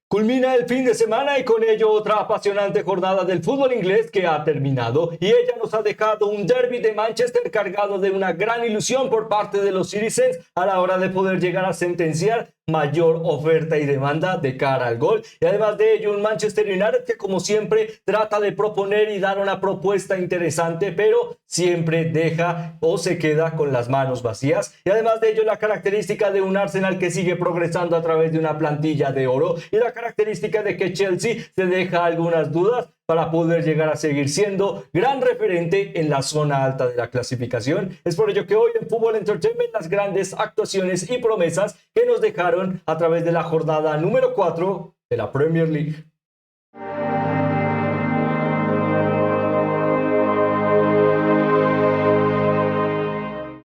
Culmina el fin de semana y con ello otra apasionante jornada del fútbol inglés que ha terminado y ella nos ha dejado un derby de Manchester cargado de una gran ilusión por parte de los Citizens a la hora de poder llegar a sentenciar mayor oferta y demanda de cara al gol y además de ello un Manchester United que como siempre trata de proponer y dar una propuesta interesante pero siempre deja o se queda con las manos vacías y además de ello la característica de un Arsenal que sigue progresando a través de una plantilla de oro y la característica de que Chelsea se deja algunas dudas para poder llegar a seguir siendo gran referente en la zona alta de la clasificación. Es por ello que hoy en Fútbol Entertainment las grandes actuaciones y promesas que nos dejaron a través de la jornada número 4 de la Premier League.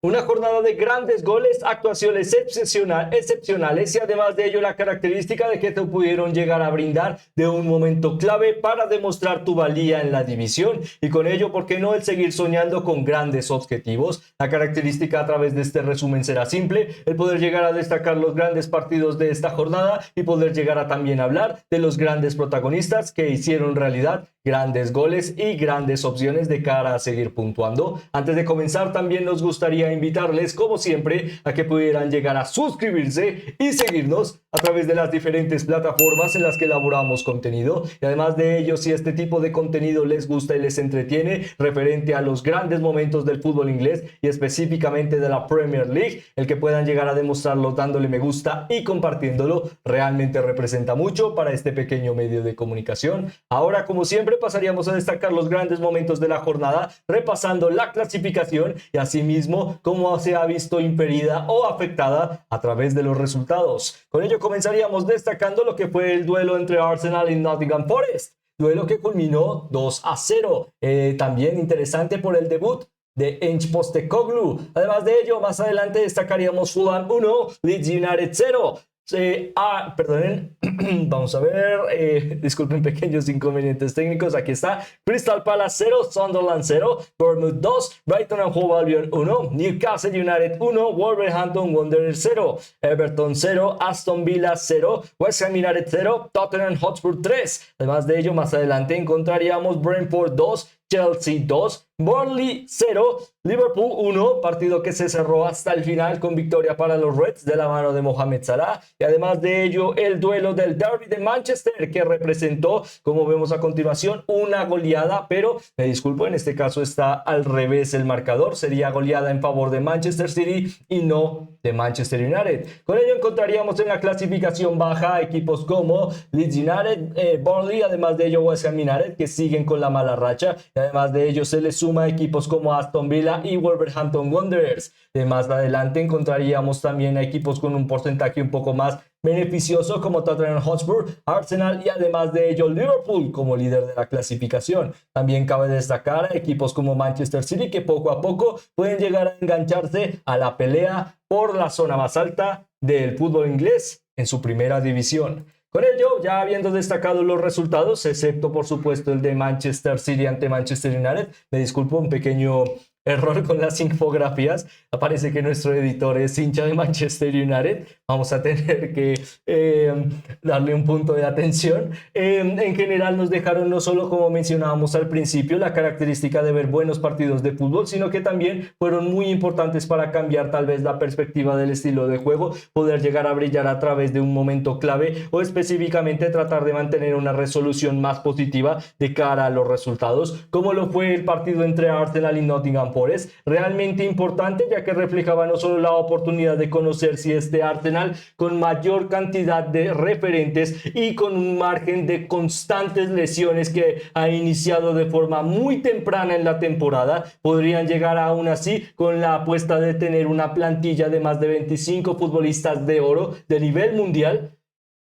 Una jornada de grandes goles, actuaciones excepcionales y además de ello la característica de que te pudieron llegar a brindar de un momento clave para demostrar tu valía en la división y con ello, ¿por qué no el seguir soñando con grandes objetivos? La característica a través de este resumen será simple, el poder llegar a destacar los grandes partidos de esta jornada y poder llegar a también hablar de los grandes protagonistas que hicieron realidad grandes goles y grandes opciones de cara a seguir puntuando. Antes de comenzar también nos gustaría invitarles como siempre a que pudieran llegar a suscribirse y seguirnos a través de las diferentes plataformas en las que elaboramos contenido y además de ello si este tipo de contenido les gusta y les entretiene referente a los grandes momentos del fútbol inglés y específicamente de la Premier League, el que puedan llegar a demostrarlo dándole me gusta y compartiéndolo realmente representa mucho para este pequeño medio de comunicación. Ahora como siempre pasaríamos a destacar los grandes momentos de la jornada repasando la clasificación y asimismo cómo se ha visto impedida o afectada a través de los resultados. Con ello comenzaríamos destacando lo que fue el duelo entre Arsenal y Nottingham Forest, duelo que culminó 2-0. También interesante por el debut de Ange Postecoglou. Además de ello, más adelante destacaríamos Fulham 1, Leeds United 0. Perdonen, vamos a ver, disculpen pequeños inconvenientes técnicos, aquí está, Crystal Palace 0, Sunderland 0, Bournemouth 2, Brighton and Hove Albion 1, Newcastle United 1, Wolverhampton Wanderers 0, Everton 0, Aston Villa 0, West Ham United 0, Tottenham Hotspur 3. Además de ello, más adelante encontraríamos Brentford 2, Chelsea 2, Burnley 0, Liverpool 1, partido que se cerró hasta el final con victoria para los Reds de la mano de Mohamed Salah y además de ello el duelo del Derby de Manchester que representó, como vemos a continuación, una goleada, pero me disculpo, en este caso está al revés el marcador, sería goleada en favor de Manchester City y no de Manchester United. Con ello encontraríamos en la clasificación baja equipos como Leeds United, Burnley, además de ello West Ham United que siguen con la mala racha y además de ello se les suma equipos como Aston Villa y Wolverhampton Wanderers. Más adelante encontraríamos también a equipos con un porcentaje un poco más beneficioso como Tottenham Hotspur, Arsenal y además de ello Liverpool como líder de la clasificación. También cabe destacar a equipos como Manchester City que poco a poco pueden llegar a engancharse a la pelea por la zona más alta del fútbol inglés en su primera división. Con ello, ya habiendo destacado los resultados, excepto por supuesto el de Manchester City ante Manchester United, me disculpo, un pequeño error con las infografías. Parece que nuestro editor es hincha de Manchester United. Vamos a tener que darle un punto de atención. En general nos dejaron no solo, como mencionábamos al principio, la característica de ver buenos partidos de fútbol, sino que también fueron muy importantes para cambiar tal vez la perspectiva del estilo de juego, poder llegar a brillar a través de un momento clave o específicamente tratar de mantener una resolución más positiva de cara a los resultados, como lo fue el partido entre Arsenal y Nottingham Forest, realmente importante ya que reflejaba no solo la oportunidad de conocer si este Arsenal con mayor cantidad de referentes y con un margen de constantes lesiones que ha iniciado de forma muy temprana en la temporada, podrían llegar aún así con la apuesta de tener una plantilla de más de 25 futbolistas de oro de nivel mundial,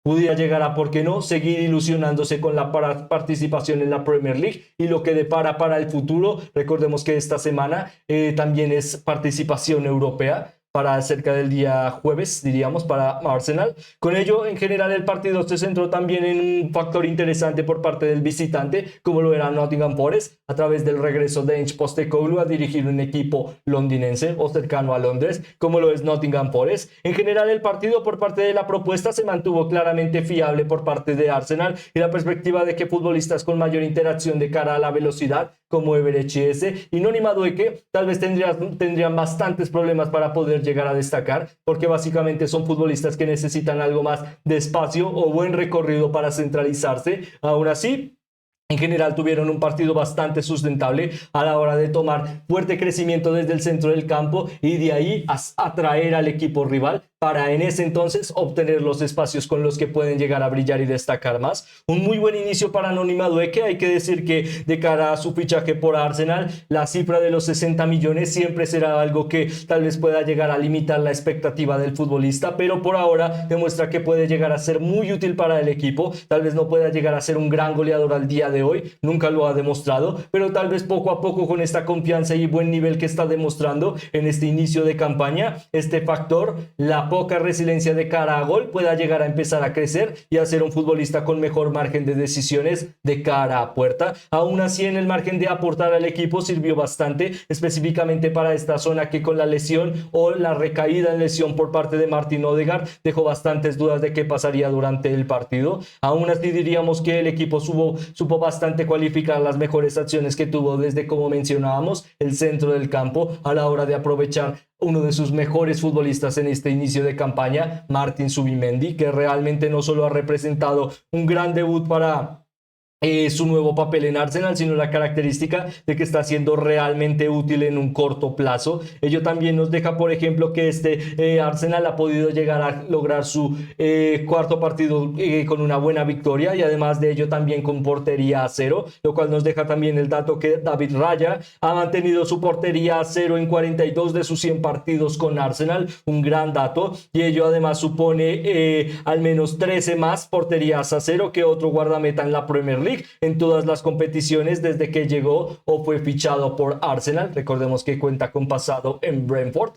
pudiera llegar a, ¿por qué no?, seguir ilusionándose con la participación en la Premier League y lo que depara para el futuro. Recordemos que esta semana también es participación europea. para cerca del día jueves, diríamos, para Arsenal. Con ello, en general, el partido se centró también en un factor interesante por parte del visitante, como lo era Nottingham Forest, a través del regreso de Ange Postecoglou a dirigir un equipo londinense o cercano a Londres, como lo es Nottingham Forest. En general, el partido por parte de la propuesta se mantuvo claramente fiable por parte de Arsenal y la perspectiva de que futbolistas con mayor interacción de cara a la velocidad, como Eberechi y Noni Madueke, tal vez tendrían bastantes problemas para poder llegar a destacar, porque básicamente son futbolistas que necesitan algo más de espacio o buen recorrido para centralizarse. Aún así, en general tuvieron un partido bastante sustentable a la hora de tomar fuerte crecimiento desde el centro del campo y de ahí atraer al equipo rival para en ese entonces obtener los espacios con los que pueden llegar a brillar y destacar más. Un muy buen inicio para Noni Madueke. Hay que decir que de cara a su fichaje por Arsenal, la cifra de los 60 millones siempre será algo que tal vez pueda llegar a limitar la expectativa del futbolista, pero por ahora demuestra que puede llegar a ser muy útil para el equipo. Tal vez no pueda llegar a ser un gran goleador al día de hoy, nunca lo ha demostrado, pero tal vez poco a poco, con esta confianza y buen nivel que está demostrando en este inicio de campaña, este factor, la poca resiliencia de cara a gol, pueda llegar a empezar a crecer y a ser un futbolista con mejor margen de decisiones de cara a puerta. Aún así, en el margen de aportar al equipo sirvió bastante, específicamente para esta zona que con la lesión o la recaída en lesión por parte de Martin Odegaard dejó bastantes dudas de qué pasaría durante el partido. Aún así, diríamos que el equipo supo bastante cualificar las mejores acciones que tuvo desde, como mencionábamos, el centro del campo a la hora de aprovechar uno de sus mejores futbolistas en este inicio de campaña, Martin Zubimendi, que realmente no solo ha representado un gran debut para su nuevo papel en Arsenal, sino la característica de que está siendo realmente útil en un corto plazo. Ello también nos deja, por ejemplo, que Arsenal ha podido llegar a lograr su cuarto partido con una buena victoria y además de ello también con portería a cero, lo cual nos deja también el dato que David Raya ha mantenido su portería a cero en 42 de sus 100 partidos con Arsenal, un gran dato, y ello además supone al menos 13 más porterías a cero que otro guardameta en la Premier League en todas las competiciones desde que llegó o fue fichado por Arsenal. Recordemos que cuenta con pasado en Brentford.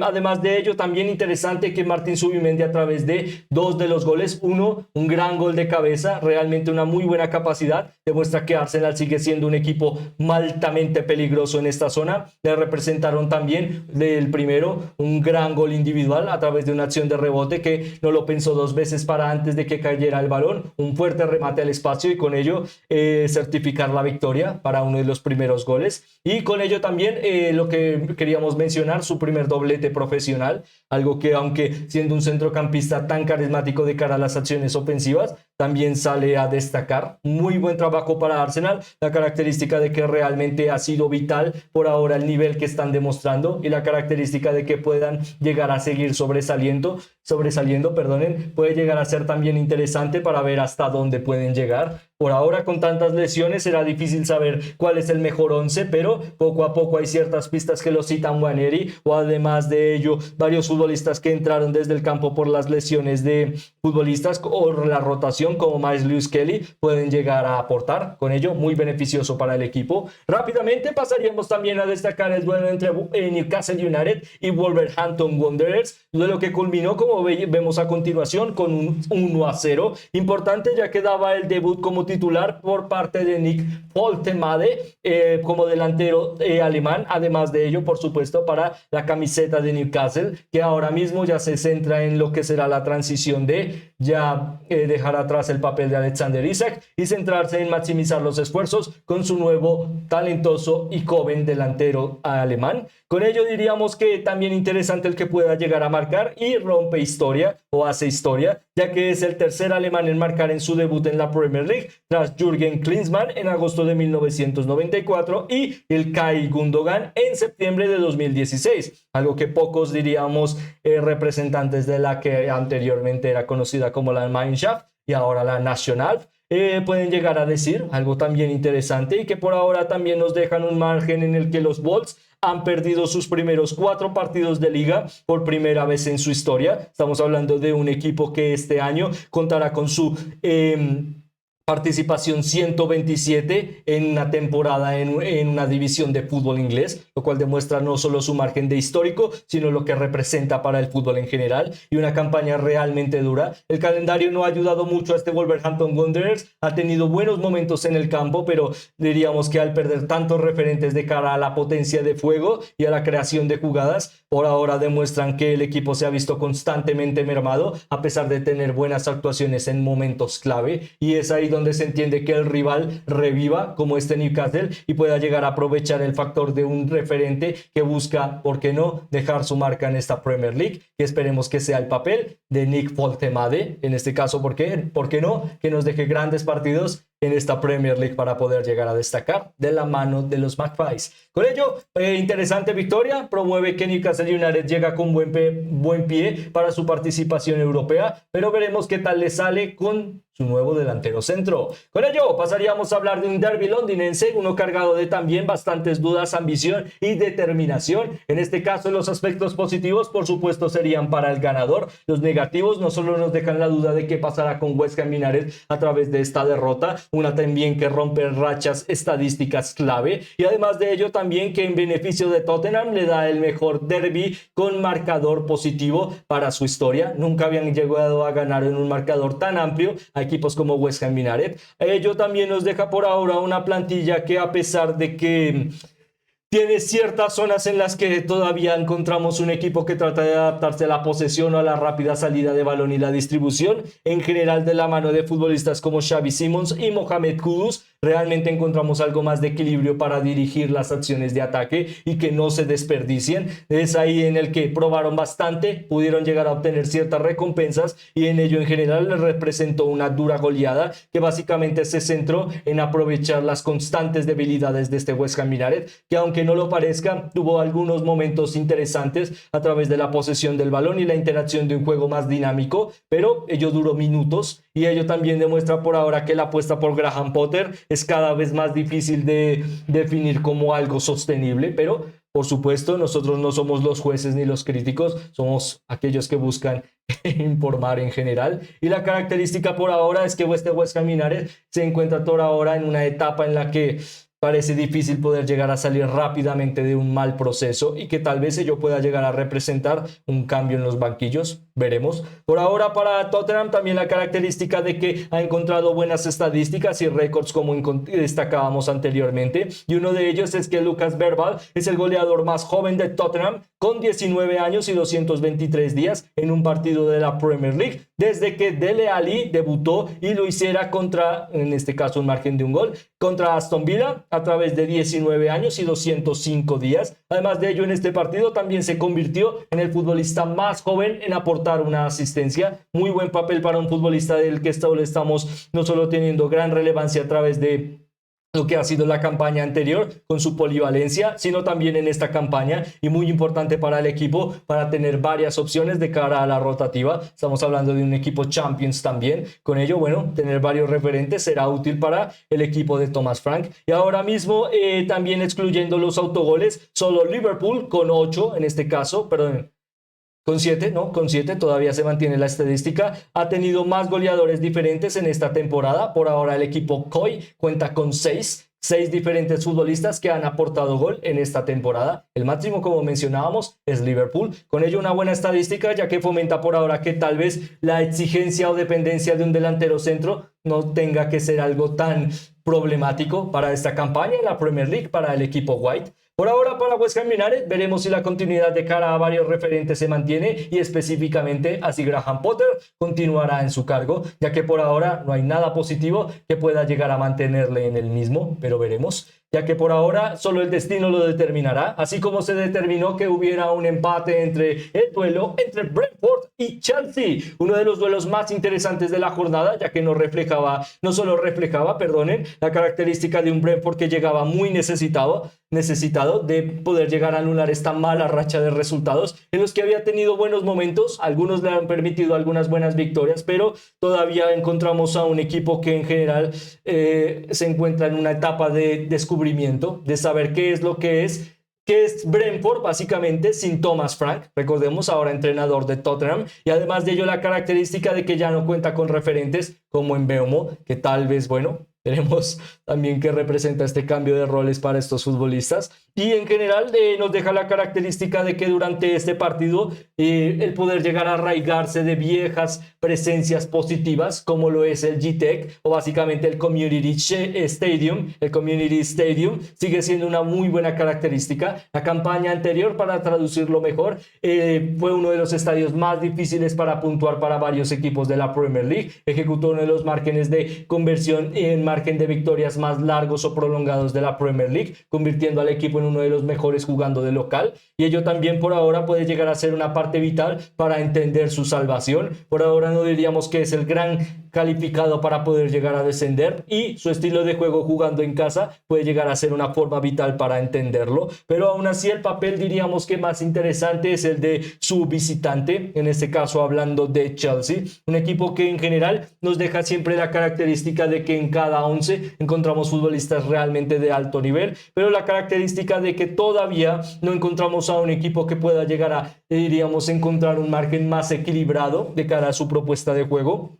Además de ello, también interesante que Martin Zubimendi, a través de 2 de los goles, uno, un gran gol de cabeza, realmente una muy buena capacidad, demuestra que Arsenal sigue siendo un equipo altamente peligroso en esta zona. Le representaron también del primero un gran gol individual a través de una acción de rebote que no lo pensó dos veces para antes de que cayera el balón, un fuerte remate al espacio y con ello certificar la victoria para uno de los primeros goles. Y con ello también lo que queríamos mencionar, su primer doblete profesional, algo que, aunque siendo un centrocampista tan carismático de cara a las acciones ofensivas, también sale a destacar. Muy buen trabajo para Arsenal, la característica de que realmente ha sido vital por ahora el nivel que están demostrando y la característica de que puedan llegar a seguir sobresaliendo, puede llegar a ser también interesante para ver hasta dónde pueden llegar. Por ahora, con tantas lesiones, será difícil saber cuál es el mejor 11, pero poco a poco hay ciertas pistas que lo citan Nwaneri, o además de ello, varios futbolistas que entraron desde el campo por las lesiones de futbolistas o la rotación, como Miles Lewis Kelly, pueden llegar a aportar. Con ello, muy beneficioso para el equipo. Rápidamente pasaríamos también a destacar el duelo entre Newcastle United y Wolverhampton Wanderers, duelo que culminó, como vemos a continuación, con un 1-0. Importante, ya que daba el debut como titular por parte de Nick Woltemade como delantero alemán. Además de ello, por supuesto, para la camiseta de Newcastle, que ahora mismo ya se centra en lo que será la transición de ya dejar atrás el papel de Alexander Isak y centrarse en maximizar los esfuerzos con su nuevo talentoso y joven delantero alemán. Con ello diríamos que también interesante el que pueda llegar a marcar y rompe historia o hace historia, ya que es el tercer alemán en marcar en su debut en la Premier League, tras Jürgen Klinsmann en agosto de 1994 y Ilkay Gundogan en septiembre de 2016, algo que pocos diríamos representantes de la que anteriormente era conocida como la Mannschaft y ahora la Nacional pueden llegar a decir. Algo también interesante y que por ahora también nos dejan un margen en el que los Wolves han perdido sus primeros 4 partidos de liga por primera vez en su historia. Estamos hablando de un equipo que este año contará con su participación 127 en una temporada en una división de fútbol inglés, lo cual demuestra no solo su margen de histórico, sino lo que representa para el fútbol en general, y una campaña realmente dura. El calendario no ha ayudado mucho a este Wolverhampton Wanderers, ha tenido buenos momentos en el campo, pero diríamos que al perder tantos referentes de cara a la potencia de fuego y a la creación de jugadas, por ahora demuestran que el equipo se ha visto constantemente mermado, a pesar de tener buenas actuaciones en momentos clave, y es ahí donde se entiende que el rival reviva, como este Newcastle, y pueda llegar a aprovechar el factor de un referente que busca, ¿por qué no?, dejar su marca en esta Premier League, que esperemos que sea el papel de Nick Foltemade, en este caso, ¿por qué no?, que nos deje grandes partidos en esta Premier League para poder llegar a destacar de la mano de los Magpies. Con ello, interesante victoria, promueve que Newcastle United llega con buen pie para su participación europea, pero veremos qué tal le sale con su nuevo delantero centro. Con ello pasaríamos a hablar de un derbi londinense, uno cargado de también bastantes dudas, ambición y determinación. En este caso, los aspectos positivos por supuesto serían para el ganador. Los negativos no solo nos dejan la duda de qué pasará con West Ham United a través de esta derrota, una también que rompe rachas estadísticas clave, y además de ello también que en beneficio de Tottenham le da el mejor derbi con marcador positivo para su historia. Nunca habían llegado a ganar en un marcador tan amplio a equipos como West Ham United. Ello también nos deja por ahora una plantilla que, a pesar de que tiene ciertas zonas en las que todavía encontramos un equipo que trata de adaptarse a la posesión o a la rápida salida de balón y la distribución, en general de la mano de futbolistas como Xavi Simons y Mohamed Kudus, realmente encontramos algo más de equilibrio para dirigir las acciones de ataque y que no se desperdicien. Es ahí en el que probaron bastante, pudieron llegar a obtener ciertas recompensas, y en ello en general les representó una dura goleada que básicamente se centró en aprovechar las constantes debilidades de este West Ham United, que aunque no lo parezca, tuvo algunos momentos interesantes a través de la posesión del balón y la interacción de un juego más dinámico, pero ello duró minutos, y ello también demuestra por ahora que la apuesta por Graham Potter es cada vez más difícil de definir como algo sostenible. Pero por supuesto nosotros no somos los jueces ni los críticos, somos aquellos que buscan informar en general, y la característica por ahora es que West Ham United se encuentra por ahora en una etapa en la que parece difícil poder llegar a salir rápidamente de un mal proceso, y que tal vez ello pueda llegar a representar un cambio en los banquillos. Veremos. Por ahora, para Tottenham también la característica de que ha encontrado buenas estadísticas y récords, como destacábamos anteriormente, y uno de ellos es que Lucas Verbal es el goleador más joven de Tottenham, con 19 años y 223 días en un partido de la Premier League, desde que Dele Alli debutó y lo hiciera contra, en este caso un margen de un gol, contra Aston Villa a través de 19 años y 205 días. Además de ello, en este partido también se convirtió en el futbolista más joven en aportar una asistencia. Muy buen papel para un futbolista del que estamos no solo teniendo gran relevancia a través de lo que ha sido la campaña anterior con su polivalencia, sino también en esta campaña, y muy importante para el equipo para tener varias opciones de cara a la rotativa. Estamos hablando de un equipo Champions también. Con ello, bueno, tener varios referentes será útil para el equipo de Thomas Frank. Y ahora mismo, también excluyendo los autogoles, solo Liverpool con 8 en este caso, perdón, con 7, ¿no? Con 7 todavía se mantiene la estadística. Ha tenido más goleadores diferentes en esta temporada. Por ahora el equipo COI cuenta con 6 diferentes futbolistas que han aportado gol en esta temporada. El máximo, como mencionábamos, es Liverpool. Con ello una buena estadística, ya que fomenta por ahora que tal vez la exigencia o dependencia de un delantero centro no tenga que ser algo tan problemático para esta campaña en la Premier League para el equipo White. Por ahora, para West Ham United, veremos si la continuidad de cara a varios referentes se mantiene, y específicamente así Graham Potter continuará en su cargo, ya que por ahora no hay nada positivo que pueda llegar a mantenerle en el mismo, pero veremos, ya que por ahora solo el destino lo determinará, así como se determinó que hubiera un empate entre el duelo entre Brentford y Chelsea, uno de los duelos más interesantes de la jornada, ya que no solo reflejaba, la característica de un Brentford que llegaba muy necesitado de poder llegar a anular esta mala racha de resultados en los que había tenido buenos momentos. Algunos le han permitido algunas buenas victorias, pero todavía encontramos a un equipo que en general se encuentra en una etapa de descubrimiento, de saber qué es lo que es que es Brentford, básicamente sin Thomas Frank, recordemos ahora entrenador de Tottenham, y además de ello la característica de que ya no cuenta con referentes como en Mbeumo, que tal vez, bueno, tenemos también que representa este cambio de roles para estos futbolistas. Y en general nos deja la característica de que durante este partido el poder llegar a arraigarse de viejas presencias positivas, como lo es el G-Tech o básicamente el Community Stadium, sigue siendo una muy buena característica. La campaña anterior, para traducirlo mejor, fue uno de los estadios más difíciles para puntuar para varios equipos de la Premier League. Ejecutó uno de los márgenes de conversión en margen de victorias más largos o prolongados de la Premier League, convirtiendo al equipo en uno de los mejores jugando de local, y ello también por ahora puede llegar a ser una parte vital para entender su salvación. Por ahora no diríamos que es el gran calificado para poder llegar a descender, y su estilo de juego jugando en casa puede llegar a ser una forma vital para entenderlo, pero aún así el papel diríamos que más interesante es el de su visitante, en este caso hablando de Chelsea, un equipo que en general nos deja siempre la característica de que en cada 11 encontramos futbolistas realmente de alto nivel, pero la característica de que todavía no encontramos a un equipo que pueda llegar a, diríamos, encontrar un margen más equilibrado de cara a su propuesta de juego,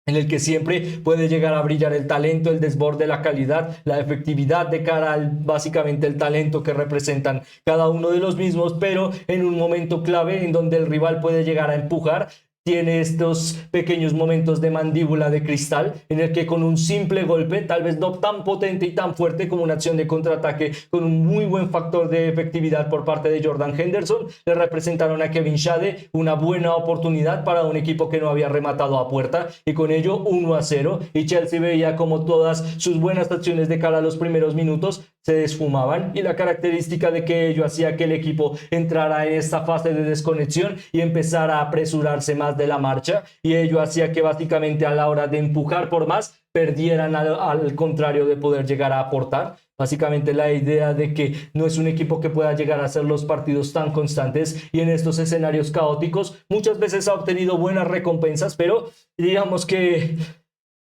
en el que siempre puede llegar a brillar el talento, el desborde, la calidad, la efectividad de cara al básicamente el talento que representan cada uno de los mismos, pero en un momento clave en donde el rival puede llegar a empujar. Tiene estos pequeños momentos de mandíbula de cristal en el que con un simple golpe, tal vez no tan potente y tan fuerte como una acción de contraataque, con un muy buen factor de efectividad por parte de Jordan Henderson, le representaron a Kevin Schade una buena oportunidad para un equipo que no había rematado a puerta, y con ello 1-0, y Chelsea veía como todas sus buenas acciones de cara a los primeros minutos se desfumaban, y la característica de que ello hacía que el equipo entrara en esta fase de desconexión y empezara a apresurarse más de la marcha, y ello hacía que básicamente a la hora de empujar por más perdieran al contrario de poder llegar a aportar. Básicamente la idea de que no es un equipo que pueda llegar a hacer los partidos tan constantes, y en estos escenarios caóticos muchas veces ha obtenido buenas recompensas, pero digamos que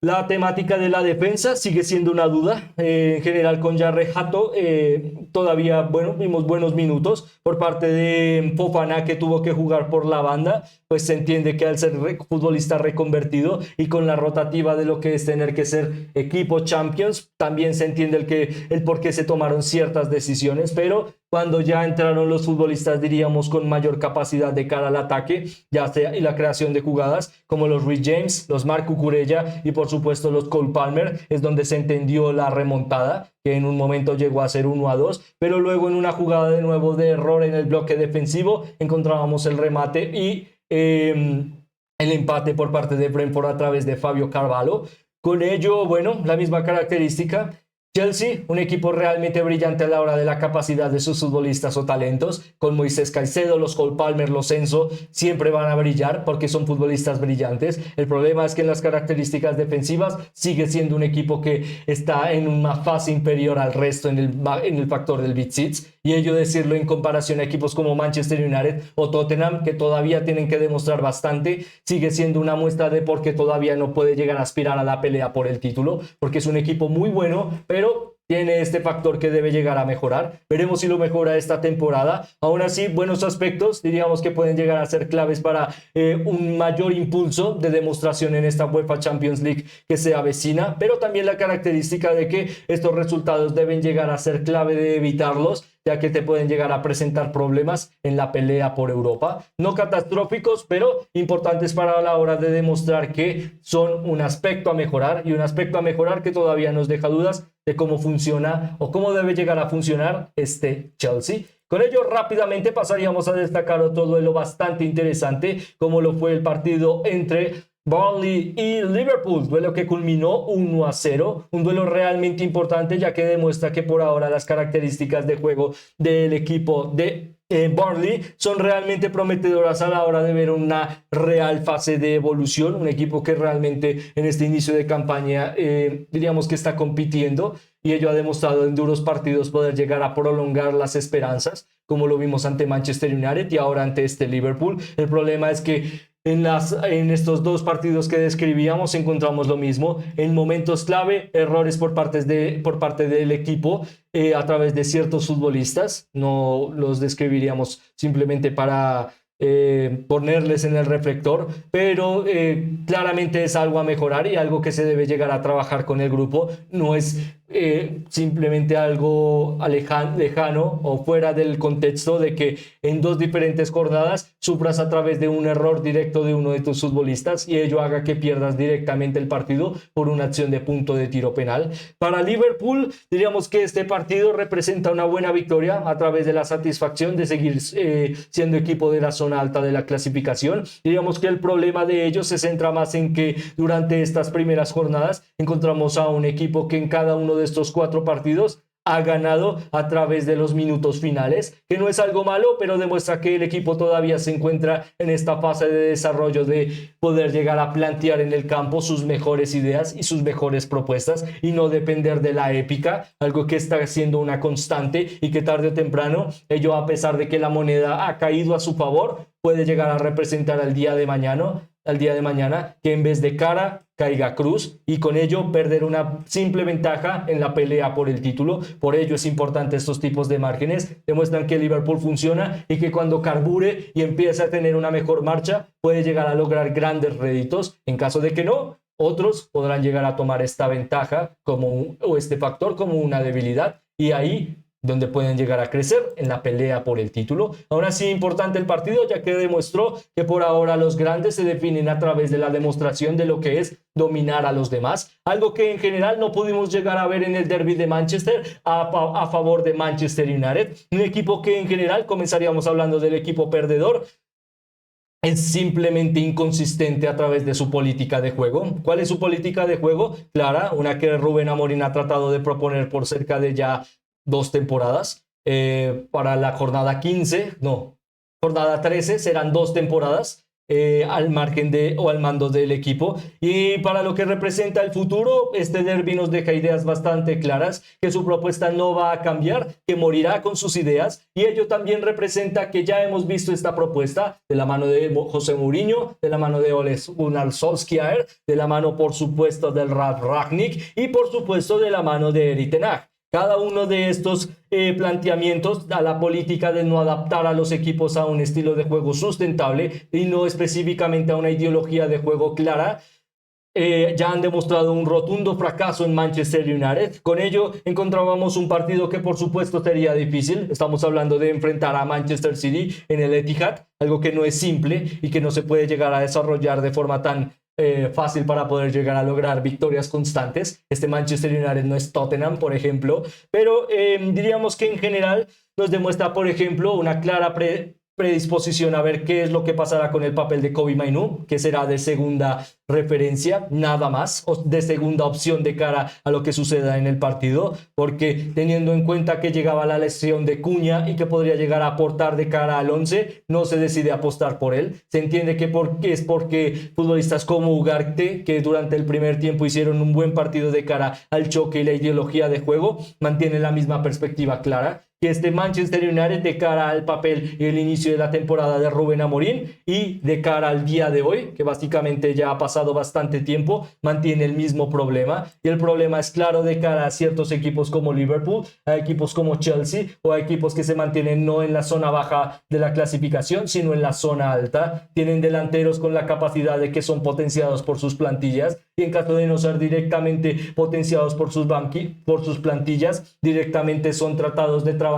la temática de la defensa sigue siendo una duda. En general con Jarrett Hato todavía, bueno, vimos buenos minutos por parte de Fofana, que tuvo que jugar por la banda, pues se entiende que al ser futbolista reconvertido y con la rotativa de lo que es tener que ser equipo Champions, también se entiende el por qué se tomaron ciertas decisiones, pero cuando ya entraron los futbolistas, diríamos, con mayor capacidad de cara al ataque, ya sea y la creación de jugadas, como los Reece James, los Marc Cucurella y por supuesto los Cole Palmer, es donde se entendió la remontada, que en un momento llegó a ser 1-2, pero luego en una jugada de nuevo de error en el bloque defensivo, encontrábamos el remate y el empate por parte de Brentford a través de Fabio Carvalho. Con ello, bueno, la misma característica. Chelsea, un equipo realmente brillante a la hora de la capacidad de sus futbolistas o talentos, con Moisés Caicedo, los Cole Palmer, los Enzo, siempre van a brillar porque son futbolistas brillantes. El problema es que en las características defensivas sigue siendo un equipo que está en una fase inferior al resto en el factor del beat seats, y ello decirlo en comparación a equipos como Manchester United o Tottenham, que todavía tienen que demostrar bastante, sigue siendo una muestra de por qué todavía no puede llegar a aspirar a la pelea por el título, porque es un equipo muy bueno, pero tiene este factor que debe llegar a mejorar. Veremos si lo mejora esta temporada. Aún así, buenos aspectos, diríamos que pueden llegar a ser claves para un mayor impulso de demostración en esta UEFA Champions League que se avecina, pero también la característica de que estos resultados deben llegar a ser clave de evitarlos, ya que te pueden llegar a presentar problemas en la pelea por Europa. No catastróficos, pero importantes para la hora de demostrar que son un aspecto a mejorar, y un aspecto a mejorar que todavía nos deja dudas de cómo funciona o cómo debe llegar a funcionar este Chelsea. Con ello rápidamente pasaríamos a destacar otro duelo bastante interesante, como lo fue el partido entre Burnley y Liverpool, duelo que culminó 1-0, un duelo realmente importante, ya que demuestra que por ahora las características de juego del equipo de Burnley son realmente prometedoras a la hora de ver una real fase de evolución, un equipo que realmente en este inicio de campaña diríamos que está compitiendo, y ello ha demostrado en duros partidos poder llegar a prolongar las esperanzas, como lo vimos ante Manchester United y ahora ante este Liverpool. El problema es que En estos dos partidos que describíamos encontramos lo mismo. En momentos clave, errores por parte del equipo a través de ciertos futbolistas. No los describiríamos simplemente para ponerles en el reflector, pero claramente es algo a mejorar y algo que se debe llegar a trabajar con el grupo. No es simplemente algo lejano o fuera del contexto de que en dos diferentes jornadas sufras a través de un error directo de uno de tus futbolistas y ello haga que pierdas directamente el partido por una acción de punto de tiro penal. Para Liverpool, diríamos que este partido representa una buena victoria a través de la satisfacción de seguir siendo equipo de la zona alta de la clasificación. Diríamos que el problema de ellos se centra más en que durante estas primeras jornadas encontramos a un equipo que en cada uno de estos 4 partidos ha ganado a través de los minutos finales, que no es algo malo, pero demuestra que el equipo todavía se encuentra en esta fase de desarrollo de poder llegar a plantear en el campo sus mejores ideas y sus mejores propuestas y no depender de la épica, algo que está siendo una constante y que tarde o temprano ello, a pesar de que la moneda ha caído a su favor, puede llegar a representar al día de mañana que en vez de cara caiga cruz y con ello perder una simple ventaja en la pelea por el título. Por ello es importante estos tipos de márgenes, demuestran que Liverpool funciona y que cuando carbure y empiece a tener una mejor marcha puede llegar a lograr grandes réditos. En caso de que no, otros podrán llegar a tomar esta ventaja o este factor como una debilidad y ahí donde pueden llegar a crecer en la pelea por el título. Aún así, importante el partido, ya que demostró que por ahora los grandes se definen a través de la demostración de lo que es dominar a los demás, algo que en general no pudimos llegar a ver en el derby de Manchester a favor de Manchester United, un equipo que en general, comenzaríamos hablando del equipo perdedor, es simplemente inconsistente a través de su política de juego. ¿Cuál es su política de juego? Clara, una que Rubén Amorim ha tratado de proponer por cerca de ya 2 temporadas. Para la jornada 15, no, jornada 13 serán 2 temporadas al margen o al mando del equipo. Y para lo que representa el futuro, este derbi nos deja ideas bastante claras, que su propuesta no va a cambiar, que morirá con sus ideas, y ello también representa que ya hemos visto esta propuesta de la mano de José Mourinho, de la mano de Ole Gunnar Solskjaer, de la mano por supuesto del Ralf Rangnick y por supuesto de la mano de Erik ten Hag. Cada uno de estos planteamientos da la política de no adaptar a los equipos a un estilo de juego sustentable y no específicamente a una ideología de juego clara. Ya han demostrado un rotundo fracaso en Manchester United. Con ello encontrábamos un partido que por supuesto sería difícil. Estamos hablando de enfrentar a Manchester City en el Etihad, algo que no es simple y que no se puede llegar a desarrollar de forma tan fácil para poder llegar a lograr victorias constantes. Este Manchester United no es Tottenham, por ejemplo, pero diríamos que en general nos demuestra, por ejemplo, una clara predisposición a ver qué es lo que pasará con el papel de Kobbie Mainoo, que será de segunda referencia, nada más, o de segunda opción de cara a lo que suceda en el partido, porque teniendo en cuenta que llegaba la lesión de Cunha y que podría llegar a aportar de cara al 11, no se decide apostar por él. Se entiende que es porque futbolistas como Ugarte, que durante el primer tiempo hicieron un buen partido de cara al choque y la ideología de juego, mantienen la misma perspectiva clara, que este Manchester United de cara al papel y el inicio de la temporada de Rubén Amorim y de cara al día de hoy, que básicamente ya ha pasado bastante tiempo, mantiene el mismo problema. Y el problema es claro de cara a ciertos equipos como Liverpool, a equipos como Chelsea o a equipos que se mantienen no en la zona baja de la clasificación, sino en la zona alta. Tienen delanteros con la capacidad de que son potenciados por sus plantillas y en caso de no ser directamente potenciados por sus plantillas, directamente son tratados de trabajar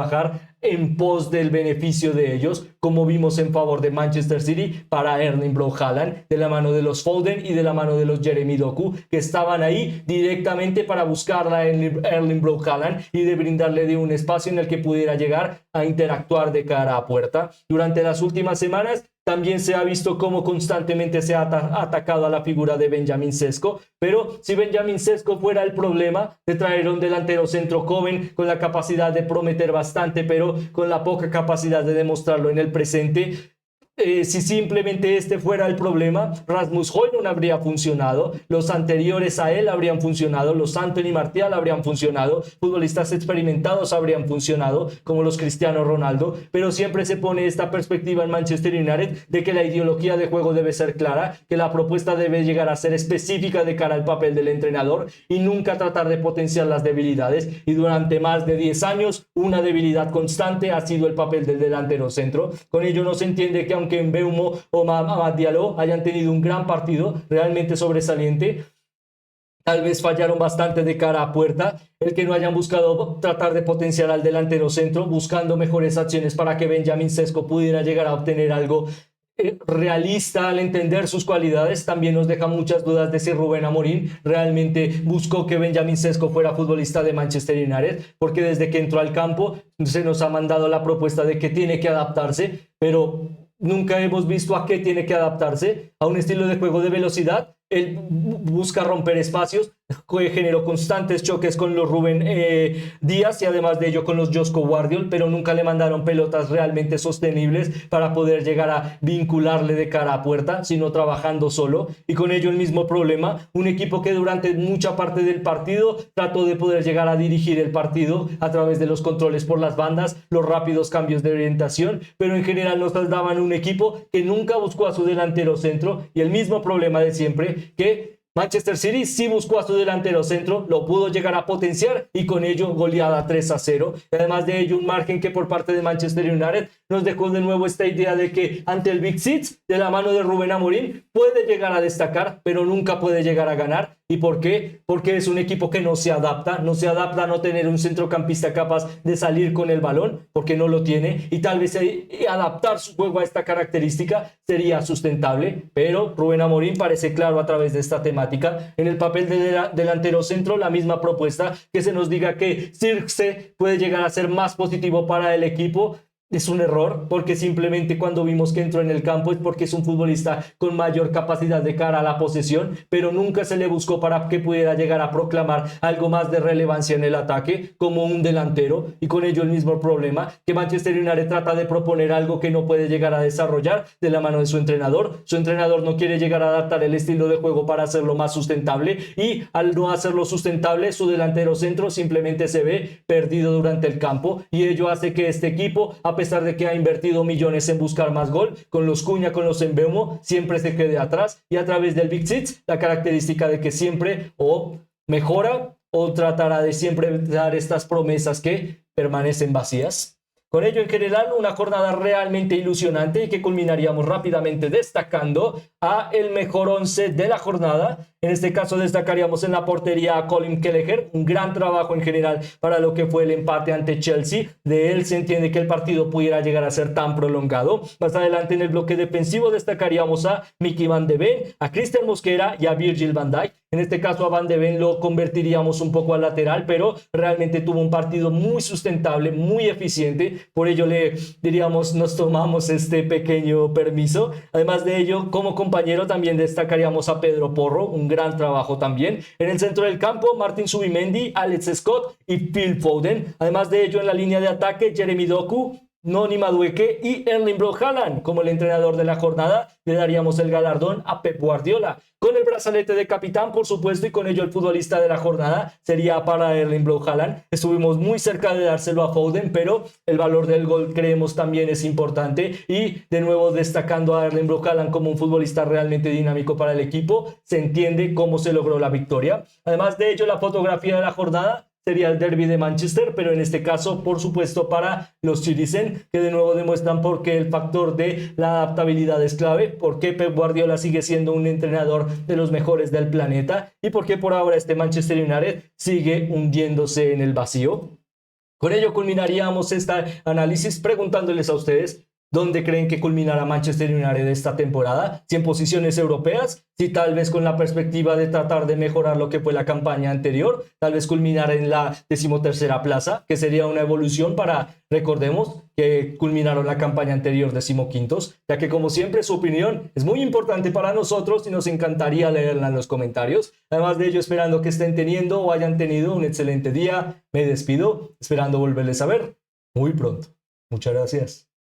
en pos del beneficio de ellos, como vimos en favor de Manchester City para Erling Braut Haaland, de la mano de los Foden y de la mano de los Jeremy Doku, que estaban ahí directamente para buscarla a Erling Braut Haaland y de brindarle de un espacio en el que pudiera llegar a interactuar de cara a puerta. Durante las últimas semanas también se ha visto cómo constantemente se ha atacado a la figura de Benjamin Sesko, pero si Benjamin Sesko fuera el problema de traer un delantero centro joven con la capacidad de prometer bastante, pero con la poca capacidad de demostrarlo en el presente, si simplemente este fuera el problema, Rasmus Højlund habría funcionado, los anteriores a él habrían funcionado, los Anthony Martial habrían funcionado, futbolistas experimentados habrían funcionado, como los Cristiano Ronaldo, pero siempre se pone esta perspectiva en Manchester United de que la ideología de juego debe ser clara, que la propuesta debe llegar a ser específica de cara al papel del entrenador y nunca tratar de potenciar las debilidades. Y durante más de 10 años, una debilidad constante ha sido el papel del delantero centro. Con ello no se entiende que aunque Mbeumo o Amad Diallo hayan tenido un gran partido realmente sobresaliente, tal vez fallaron bastante de cara a puerta, el que no hayan buscado tratar de potenciar al delantero centro, buscando mejores acciones para que Benjamin Sesko pudiera llegar a obtener algo realista al entender sus cualidades. También nos deja muchas dudas de si Rubén Amorim realmente buscó que Benjamin Sesko fuera futbolista de Manchester United, porque desde que entró al campo se nos ha mandado la propuesta de que tiene que adaptarse, pero nunca hemos visto a qué tiene que adaptarse, a un estilo de juego de velocidad. Él busca romper espacios, generó constantes choques con los Rubén Díaz y además de ello con los Josko Guardiol, pero nunca le mandaron pelotas realmente sostenibles para poder llegar a vincularle de cara a puerta, sino trabajando solo, y con ello el mismo problema, un equipo que durante mucha parte del partido trató de poder llegar a dirigir el partido a través de los controles por las bandas, los rápidos cambios de orientación, pero en general nos daban un equipo que nunca buscó a su delantero centro, y el mismo problema de siempre, que Manchester City sí buscó a su delantero centro, lo pudo llegar a potenciar y con ello goleada 3-0. Además de ello, un margen que por parte de Manchester United nos dejó de nuevo esta idea de que ante el Big Six, de la mano de Rubén Amorim, puede llegar a destacar, pero nunca puede llegar a ganar. ¿Y por qué? Porque es un equipo que no se adapta a no tener un centrocampista capaz de salir con el balón, porque no lo tiene, y tal vez adaptar su juego a esta característica sería sustentable, pero Rubén Amorim parece claro a través de esta temática. En el papel de delantero centro, la misma propuesta, que se nos diga que Zirkzee puede llegar a ser más positivo para el equipo. Es un error, porque simplemente cuando vimos que entró en el campo es porque es un futbolista con mayor capacidad de cara a la posesión, pero nunca se le buscó para que pudiera llegar a proclamar algo más de relevancia en el ataque como un delantero, y con ello el mismo problema, que Manchester United trata de proponer algo que no puede llegar a desarrollar de la mano de su entrenador. Su entrenador no quiere llegar a adaptar el estilo de juego para hacerlo más sustentable, y al no hacerlo sustentable, su delantero centro simplemente se ve perdido durante el campo, y ello hace que este equipo, a pesar de que ha invertido millones en buscar más gol, con los Cunha, con los Mbeumo, siempre se quede atrás, y a través del Big Six, la característica de que siempre o mejora o tratará de siempre dar estas promesas que permanecen vacías. Con ello, en general, una jornada realmente ilusionante y que culminaríamos rápidamente destacando a el mejor 11 de la jornada. En este caso destacaríamos en la portería a Colin Kelleher, un gran trabajo en general para lo que fue el empate ante Chelsea. De él se entiende que el partido pudiera llegar a ser tan prolongado. Más adelante en el bloque defensivo destacaríamos a Mickey Van de Ven, a Christian Mosquera y a Virgil van Dijk. En este caso a Van de Ven lo convertiríamos un poco al lateral, pero realmente tuvo un partido muy sustentable, muy eficiente. Por ello le diríamos, nos tomamos este pequeño permiso. Además de ello, como compañero también destacaríamos a Pedro Porro, un gran trabajo también. En el centro del campo, Martin Zubimendi, Alex Scott y Phil Foden. Además de ello, en la línea de ataque, Jeremy Doku, Noni Madueke y Erling Braut Haaland. Como el entrenador de la jornada, le daríamos el galardón a Pep Guardiola. Con el brazalete de capitán, por supuesto, y con ello el futbolista de la jornada sería para Erling Braut Haaland. Estuvimos muy cerca de dárselo a Foden, pero el valor del gol creemos también es importante. Y de nuevo destacando a Erling Braut Haaland como un futbolista realmente dinámico para el equipo, se entiende cómo se logró la victoria. Además de ello, la fotografía de la jornada sería el derbi de Manchester, pero en este caso, por supuesto, para los Citizen, que de nuevo demuestran por qué el factor de la adaptabilidad es clave, por qué Pep Guardiola sigue siendo un entrenador de los mejores del planeta y por qué por ahora este Manchester United sigue hundiéndose en el vacío. Con ello culminaríamos este análisis preguntándoles a ustedes ¿dónde creen que culminará Manchester United esta temporada? Si en posiciones europeas, si tal vez con la perspectiva de tratar de mejorar lo que fue la campaña anterior, tal vez culminar en la 13ª plaza, que sería una evolución para, recordemos, que culminaron la campaña anterior 15º, ya que como siempre su opinión es muy importante para nosotros y nos encantaría leerla en los comentarios. Además de ello, esperando que estén teniendo o hayan tenido un excelente día, me despido, esperando volverles a ver muy pronto. Muchas gracias.